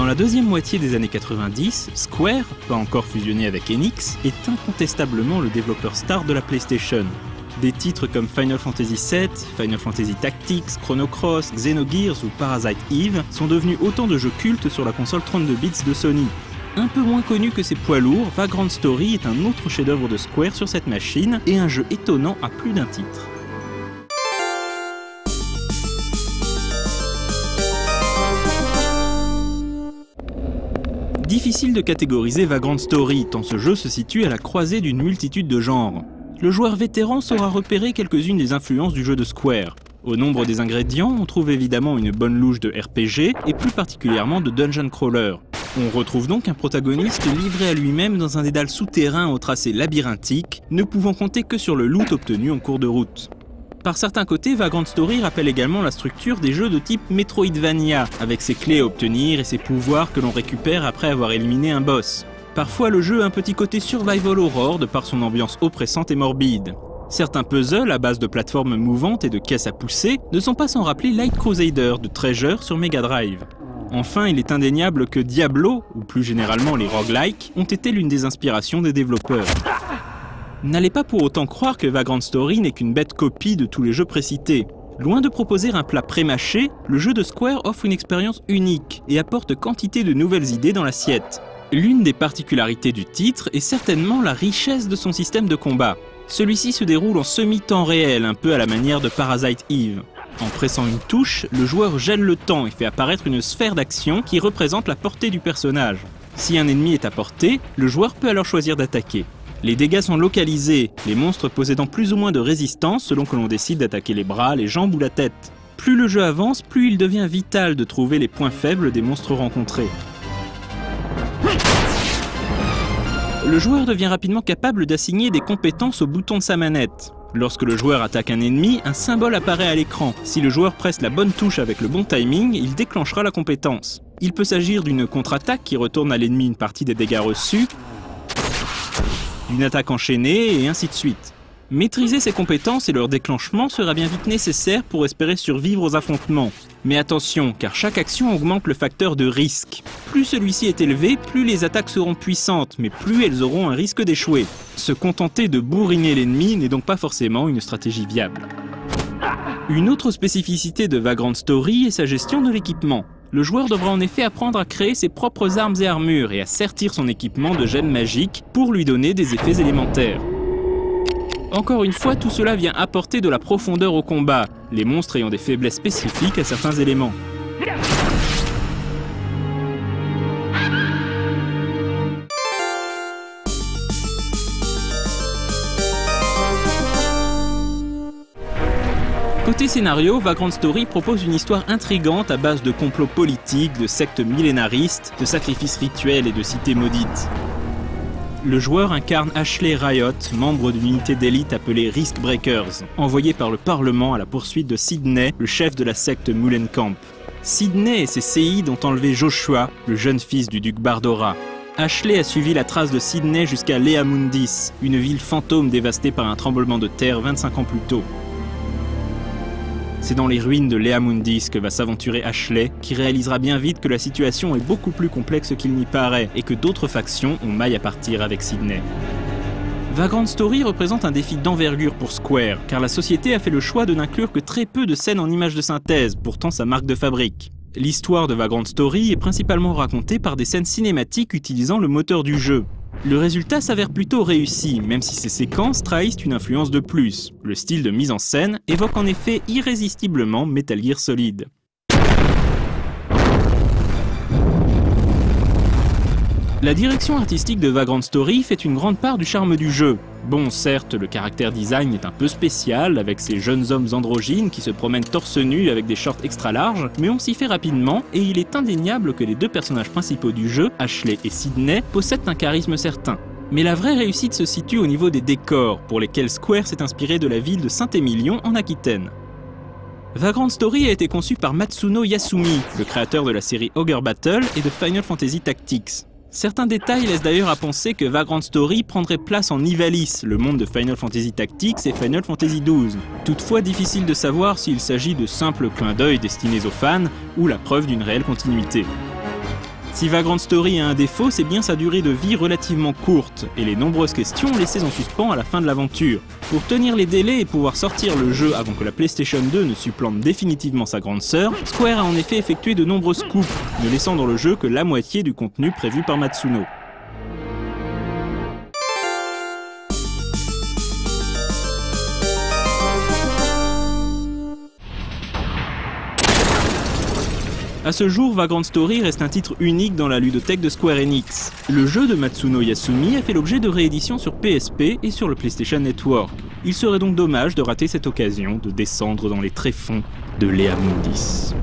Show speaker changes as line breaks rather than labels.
la deuxième moitié des années 90, Square, pas encore fusionné avec Enix, est incontestablement le développeur star de la PlayStation. Des titres comme Final Fantasy VII, Final Fantasy Tactics, Chrono Cross, Xenogears ou Parasite Eve sont devenus autant de jeux cultes sur la console 32 bits de Sony. Un peu moins connu que ses poids lourds, Vagrant Story est un autre chef-d'œuvre de Square sur cette machine et un jeu étonnant à plus d'un titre. Difficile de catégoriser Vagrant Story, tant ce jeu se situe à la croisée d'une multitude de genres. Le joueur vétéran saura repérer quelques-unes des influences du jeu de Square. Au nombre des ingrédients, on trouve évidemment une bonne louche de RPG, et plus particulièrement de Dungeon Crawler. On retrouve donc un protagoniste livré à lui-même dans un dédale souterrain au tracé labyrinthique, ne pouvant compter que sur le loot obtenu en cours de route. Par certains côtés, Vagrant Story rappelle également la structure des jeux de type Metroidvania, avec ses clés à obtenir et ses pouvoirs que l'on récupère après avoir éliminé un boss. Parfois, le jeu a un petit côté survival horror de par son ambiance oppressante et morbide. Certains puzzles à base de plateformes mouvantes et de caisses à pousser ne sont pas sans rappeler Light Crusader de Treasure sur Mega Drive. Enfin, il est indéniable que Diablo, ou plus généralement les roguelikes, ont été l'une des inspirations des développeurs. N'allez pas pour autant croire que Vagrant Story n'est qu'une bête copie de tous les jeux précités. Loin de proposer un plat pré-mâché, le jeu de Square offre une expérience unique et apporte quantité de nouvelles idées dans l'assiette. L'une des particularités du titre est certainement la richesse de son système de combat. Celui-ci se déroule en semi-temps réel, un peu à la manière de Parasite Eve. En pressant une touche, le joueur gèle le temps et fait apparaître une sphère d'action qui représente la portée du personnage. Si un ennemi est à portée, le joueur peut alors choisir d'attaquer. Les dégâts sont localisés, les monstres possédant plus ou moins de résistance selon que l'on décide d'attaquer les bras, les jambes ou la tête. Plus le jeu avance, plus il devient vital de trouver les points faibles des monstres rencontrés. Le joueur devient rapidement capable d'assigner des compétences au bouton de sa manette. Lorsque le joueur attaque un ennemi, un symbole apparaît à l'écran. Si le joueur presse la bonne touche avec le bon timing, il déclenchera la compétence. Il peut s'agir d'une contre-attaque qui retourne à l'ennemi une partie des dégâts reçus, d'une attaque enchaînée et ainsi de suite. Maîtriser ces compétences et leur déclenchement sera bien vite nécessaire pour espérer survivre aux affrontements. Mais attention, car chaque action augmente le facteur de risque. Plus celui-ci est élevé, plus les attaques seront puissantes, mais plus elles auront un risque d'échouer. Se contenter de bourriner l'ennemi n'est donc pas forcément une stratégie viable. Une autre spécificité de Vagrant Story est sa gestion de l'équipement. Le joueur devra en effet apprendre à créer ses propres armes et armures et à sertir son équipement de gemmes magiques pour lui donner des effets élémentaires. Encore une fois, tout cela vient apporter de la profondeur au combat, les monstres ayant des faiblesses spécifiques à certains éléments. Côté scénario, Vagrant Story propose une histoire intrigante à base de complots politiques, de sectes millénaristes, de sacrifices rituels et de cités maudites. Le joueur incarne Ashley Riot, membre d'une unité d'élite appelée Risk Breakers, envoyée par le Parlement à la poursuite de Sydney, le chef de la secte Mullenkamp. Sydney et ses séides ont enlevé Joshua, le jeune fils du duc Bardora. Ashley a suivi la trace de Sydney jusqu'à Lea Mundis, une ville fantôme dévastée par un tremblement de terre 25 ans plus tôt. C'est dans les ruines de Lea Mundis que va s'aventurer Ashley, qui réalisera bien vite que la situation est beaucoup plus complexe qu'il n'y paraît et que d'autres factions ont maille à partir avec Sydney. Vagrant Story représente un défi d'envergure pour Square, car la société a fait le choix de n'inclure que très peu de scènes en images de synthèse, pourtant sa marque de fabrique. L'histoire de Vagrant Story est principalement racontée par des scènes cinématiques utilisant le moteur du jeu. Le résultat s'avère plutôt réussi, même si ces séquences trahissent une influence de plus. Le style de mise en scène évoque en effet irrésistiblement Metal Gear Solid. La direction artistique de Vagrant Story fait une grande part du charme du jeu. Bon, certes, le caractère design est un peu spécial, avec ces jeunes hommes androgynes qui se promènent torse nu avec des shorts extra larges, mais on s'y fait rapidement, et il est indéniable que les deux personnages principaux du jeu, Ashley et Sydney, possèdent un charisme certain. Mais la vraie réussite se situe au niveau des décors, pour lesquels Square s'est inspiré de la ville de Saint-Émilion en Aquitaine. Vagrant Story a été conçu par Matsuno Yasumi, le créateur de la série Ogre Battle et de Final Fantasy Tactics. Certains détails laissent d'ailleurs à penser que Vagrant Story prendrait place en Ivalice, le monde de Final Fantasy Tactics et Final Fantasy XII. Toutefois, difficile de savoir s'il s'agit de simples clins d'œil destinés aux fans ou la preuve d'une réelle continuité. Si Vagrant Story a un défaut, c'est bien sa durée de vie relativement courte, et les nombreuses questions laissées en suspens à la fin de l'aventure. Pour tenir les délais et pouvoir sortir le jeu avant que la PlayStation 2 ne supplante définitivement sa grande sœur, Square a en effet effectué de nombreuses coupes, ne laissant dans le jeu que la moitié du contenu prévu par Matsuno. A ce jour, Vagrant Story reste un titre unique dans la ludothèque de Square Enix. Le jeu de Matsuno Yasumi a fait l'objet de rééditions sur PSP et sur le PlayStation Network. Il serait donc dommage de rater cette occasion de descendre dans les tréfonds de Lea Mundis.